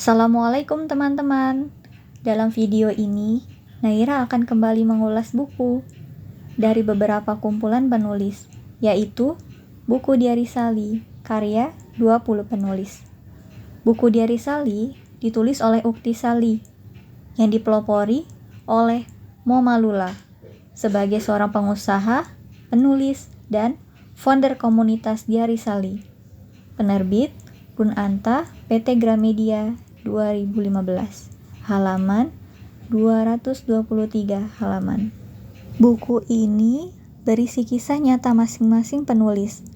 Assalamualaikum teman-teman. Dalam video ini, Naira akan kembali mengulas buku dari beberapa kumpulan penulis, yaitu buku Diari Sali, karya 20 penulis. Buku Diari Sali ditulis oleh Ukti Sali, yang dipelopori oleh Momalula sebagai seorang pengusaha, penulis, dan founder komunitas Diari Sali. Penerbit Kunanta PT Gramedia 2015, halaman 223 halaman. Buku ini berisi kisah nyata masing-masing penulis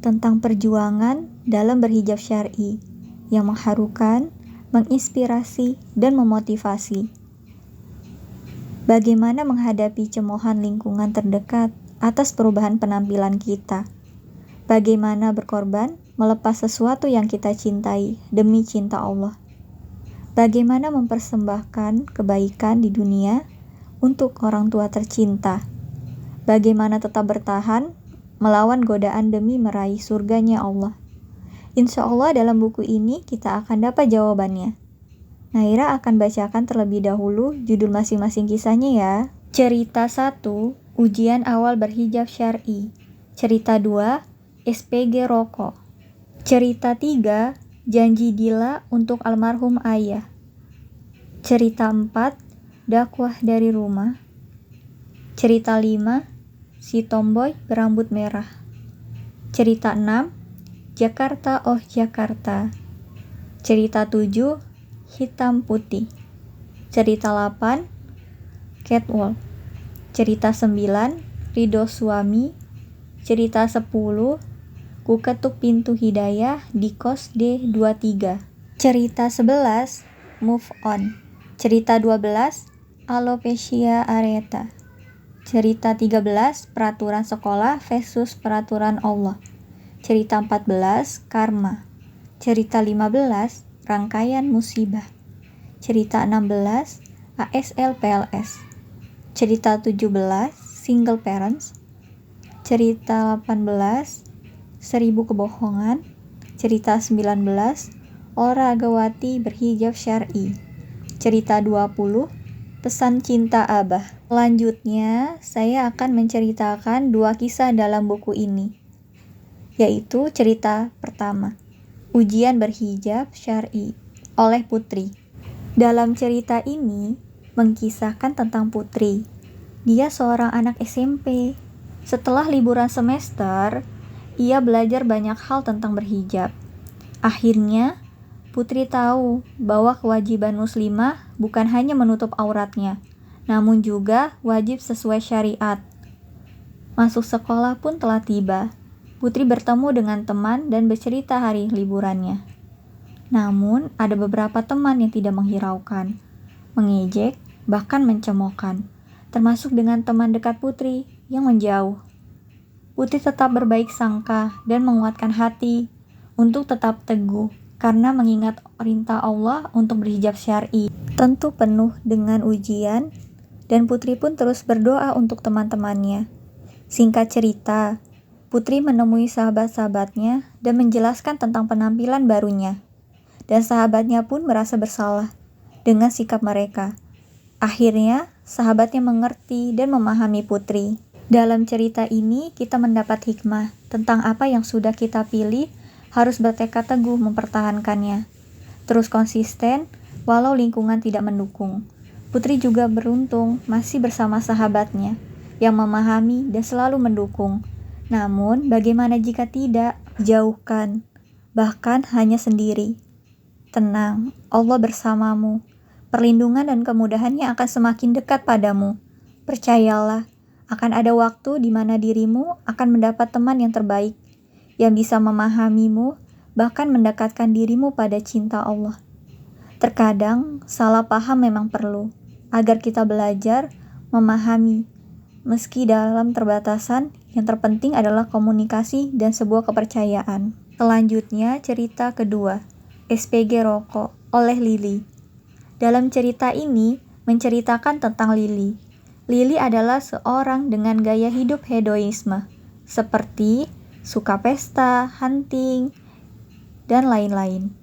tentang perjuangan dalam berhijab syar'i yang mengharukan, menginspirasi, dan memotivasi. Bagaimana menghadapi cemoohan lingkungan terdekat atas perubahan penampilan kita. Bagaimana berkorban melepas sesuatu yang kita cintai demi cinta Allah. Bagaimana mempersembahkan kebaikan di dunia untuk orang tua tercinta. Bagaimana tetap bertahan melawan godaan demi meraih surganya Allah. Insya Allah dalam buku ini kita akan dapat jawabannya. Naira akan bacakan terlebih dahulu judul masing-masing kisahnya ya. Cerita 1, Ujian Awal Berhijab Syar'i. Cerita 2, SPG Rokok. Cerita 3, Janji Dila untuk Almarhum Ayah. Cerita 4, Dakwah dari Rumah. Cerita 5, Si Tomboy Berambut Merah. Cerita 6, Jakarta Oh Jakarta. Cerita 7, Hitam Putih. Cerita 8, Catwalk. Cerita 9, Ridho Suami. Cerita 10, Ku Ketuk Pintu Hidayah di Kos D23. Cerita 11, Move On. Cerita 12, Alopecia areata. Cerita 13, Peraturan Sekolah versus Peraturan Allah. Cerita 14, Karma. Cerita 15, Rangkaian Musibah. Cerita 16, ASL PLS. Cerita 17, Single Parents. Cerita 18, 1000 Kebohongan. Cerita 19, Olahragawati Berhijab Syar'i. Cerita 20, Pesan Cinta Abah. Selanjutnya, saya akan menceritakan 2 kisah dalam buku ini, yaitu cerita pertama, Ujian Berhijab Syar'i oleh Putri. Dalam cerita ini, mengkisahkan tentang Putri. Dia seorang anak SMP. Setelah liburan semester, ia belajar banyak hal tentang berhijab. Akhirnya, Putri tahu bahwa kewajiban muslimah bukan hanya menutup auratnya, namun juga wajib sesuai syariat. Masuk sekolah pun telah tiba. Putri bertemu dengan teman dan bercerita hari liburannya. Namun, ada beberapa teman yang tidak menghiraukan, mengejek, bahkan mencemoohkan, termasuk dengan teman dekat Putri yang menjauh. Putri tetap berbaik sangka dan menguatkan hati untuk tetap teguh karena mengingat perintah Allah untuk berhijab syar'i. Tentu penuh dengan ujian dan Putri pun terus berdoa untuk teman-temannya. Singkat cerita, Putri menemui sahabat-sahabatnya dan menjelaskan tentang penampilan barunya. Dan sahabatnya pun merasa bersalah dengan sikap mereka. Akhirnya, sahabatnya mengerti dan memahami Putri. Dalam cerita ini, kita mendapat hikmah tentang apa yang sudah kita pilih, harus bertekad teguh mempertahankannya. Terus konsisten, walau lingkungan tidak mendukung. Putri juga beruntung masih bersama sahabatnya, yang memahami dan selalu mendukung. Namun, bagaimana jika tidak? Jauhkan, bahkan hanya sendiri. Tenang, Allah bersamamu. Perlindungan dan kemudahannya akan semakin dekat padamu. Percayalah, akan ada waktu di mana dirimu akan mendapat teman yang terbaik, yang bisa memahamimu, bahkan mendekatkan dirimu pada cinta Allah. Terkadang, salah paham memang perlu, agar kita belajar memahami. Meski dalam terbatasan, yang terpenting adalah komunikasi dan sebuah kepercayaan. Selanjutnya, cerita kedua, SPG Rokok oleh Lili. Dalam cerita ini, menceritakan tentang Lili. Lili adalah seorang dengan gaya hidup hedonisme, seperti suka pesta, hunting, dan lain-lain.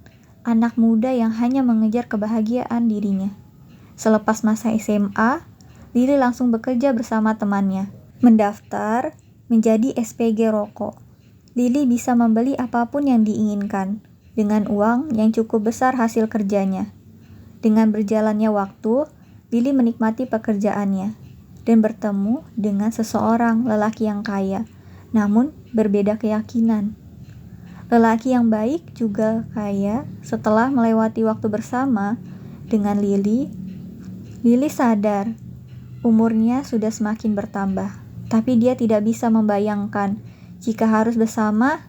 anak muda yang hanya mengejar kebahagiaan dirinya. Selepas masa SMA, Lili langsung bekerja bersama temannya, mendaftar menjadi SPG rokok. Lili bisa membeli apapun yang diinginkan dengan uang yang cukup besar hasil kerjanya. Dengan berjalannya waktu, Lili menikmati pekerjaannya dan bertemu dengan seseorang lelaki yang kaya, namun berbeda keyakinan. Lelaki yang baik juga kaya. Setelah melewati waktu bersama dengan Lili sadar umurnya sudah semakin bertambah, tapi dia tidak bisa membayangkan jika harus bersama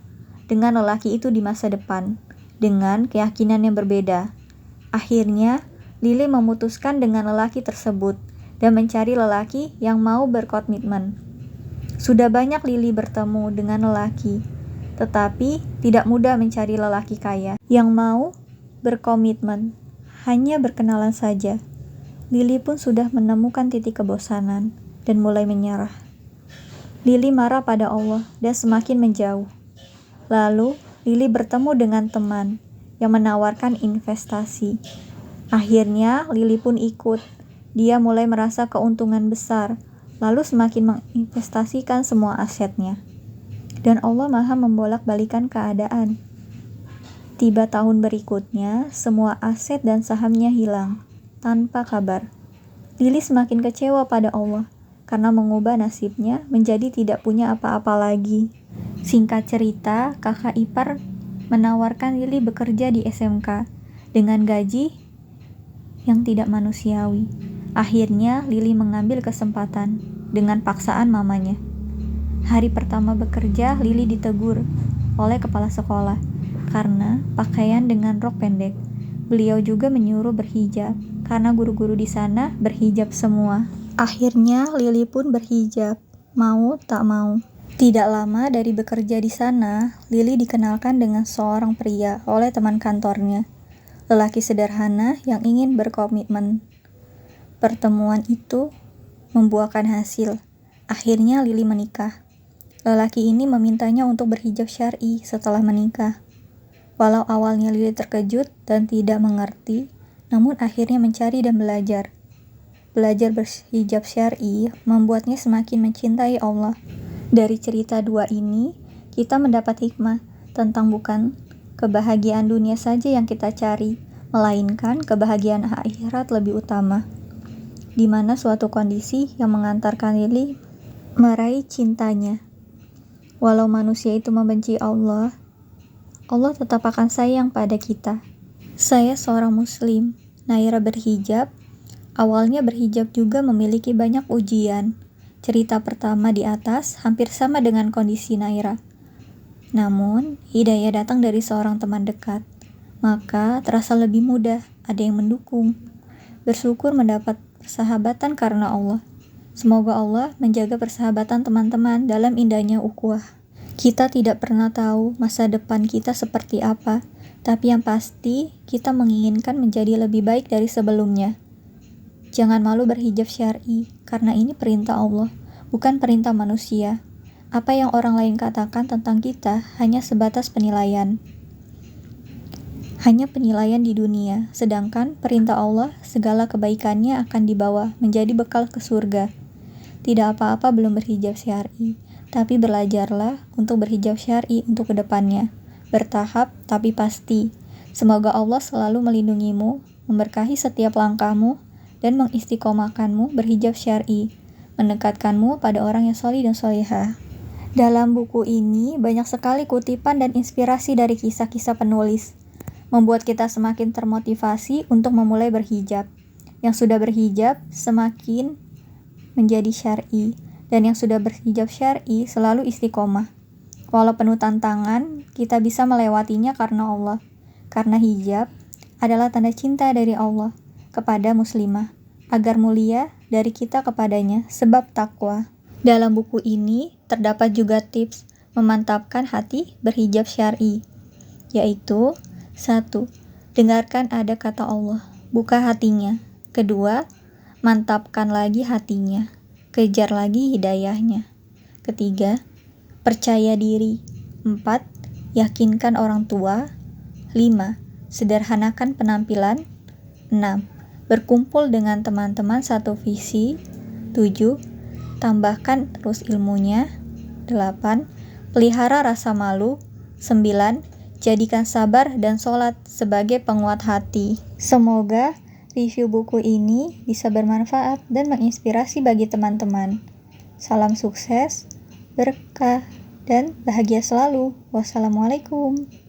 dengan lelaki itu di masa depan, dengan keyakinan yang berbeda. Akhirnya, Lili memutuskan dengan lelaki tersebut dan mencari lelaki yang mau berkomitmen. Sudah banyak Lili bertemu dengan lelaki, tetapi tidak mudah mencari lelaki kaya yang mau berkomitmen. Hanya berkenalan saja, Lili pun sudah menemukan titik kebosanan dan mulai menyerah. Lili marah pada Allah dan semakin menjauh. Lalu, Lili bertemu dengan teman yang menawarkan investasi. Akhirnya, Lili pun ikut. Dia mulai merasa keuntungan besar, lalu semakin menginvestasikan semua asetnya. Dan Allah Maha membolak-balikan keadaan. Tiba tahun berikutnya, semua aset dan sahamnya hilang, tanpa kabar. Lili semakin kecewa pada Allah, karena mengubah nasibnya menjadi tidak punya apa-apa lagi. Singkat cerita, kakak ipar menawarkan Lili bekerja di SMK, dengan gaji yang tidak manusiawi. Akhirnya, Lili mengambil kesempatan, dengan paksaan mamanya. Hari pertama bekerja, Lili ditegur oleh kepala sekolah karena pakaian dengan rok pendek. Beliau juga menyuruh berhijab karena guru-guru di sana berhijab semua. Akhirnya Lili pun berhijab, mau tak mau. Tidak lama dari bekerja di sana, Lili dikenalkan dengan seorang pria oleh teman kantornya, lelaki sederhana yang ingin berkomitmen. Pertemuan itu membuahkan hasil. Akhirnya Lili menikah. Lelaki ini memintanya untuk berhijab syar'i setelah menikah. Walau awalnya Lili terkejut dan tidak mengerti, namun akhirnya mencari dan belajar. Belajar berhijab syar'i membuatnya semakin mencintai Allah. Dari cerita dua ini, kita mendapat hikmah tentang bukan kebahagiaan dunia saja yang kita cari, melainkan kebahagiaan akhirat lebih utama, di mana suatu kondisi yang mengantarkan Lili meraih cintanya. Walau manusia itu membenci Allah, Allah tetap akan sayang pada kita. Saya seorang muslim, Naira berhijab. Awalnya berhijab juga memiliki banyak ujian. Cerita pertama di atas hampir sama dengan kondisi Naira. Namun, hidayah datang dari seorang teman dekat. Maka terasa lebih mudah, ada yang mendukung. Bersyukur mendapat persahabatan karena Allah. Semoga Allah menjaga persahabatan teman-teman dalam indahnya ukhuwah. Kita tidak pernah tahu masa depan kita seperti apa, tapi yang pasti kita menginginkan menjadi lebih baik dari sebelumnya. Jangan malu berhijab syar'i, karena ini perintah Allah, bukan perintah manusia. Apa yang orang lain katakan tentang kita hanya sebatas penilaian. Hanya penilaian di dunia, sedangkan perintah Allah, segala kebaikannya akan dibawa menjadi bekal ke surga. Tidak apa-apa belum berhijab syar'i, tapi belajarlah untuk berhijab syar'i untuk kedepannya. Bertahap tapi pasti. Semoga Allah selalu melindungimu, memberkahi setiap langkahmu, dan mengistiqomahkanmu berhijab syar'i, mendekatkanmu pada orang yang sholih dan sholihah. Dalam buku ini banyak sekali kutipan dan inspirasi dari kisah-kisah penulis, membuat kita semakin termotivasi untuk memulai berhijab. Yang sudah berhijab semakin menjadi syar'i, dan yang sudah berhijab syar'i selalu istiqomah. Walau penuh tantangan, kita bisa melewatinya karena Allah. Karena hijab adalah tanda cinta dari Allah kepada muslimah, agar mulia dari kita kepadanya sebab takwa. Dalam buku ini terdapat juga tips memantapkan hati berhijab syar'i, yaitu 1. Dengarkan ada kata Allah, buka hatinya. 2. Mantapkan lagi hatinya, kejar lagi hidayahnya. 3. Percaya diri. 4. Yakinkan orang tua. 5. Sederhanakan penampilan. 6. Berkumpul dengan teman-teman satu visi. 7. Tambahkan terus ilmunya. 8. Pelihara rasa malu. 9. Jadikan sabar dan sholat sebagai penguat hati. Semoga review buku ini bisa bermanfaat dan menginspirasi bagi teman-teman. Salam sukses, berkah, dan bahagia selalu. Wassalamualaikum.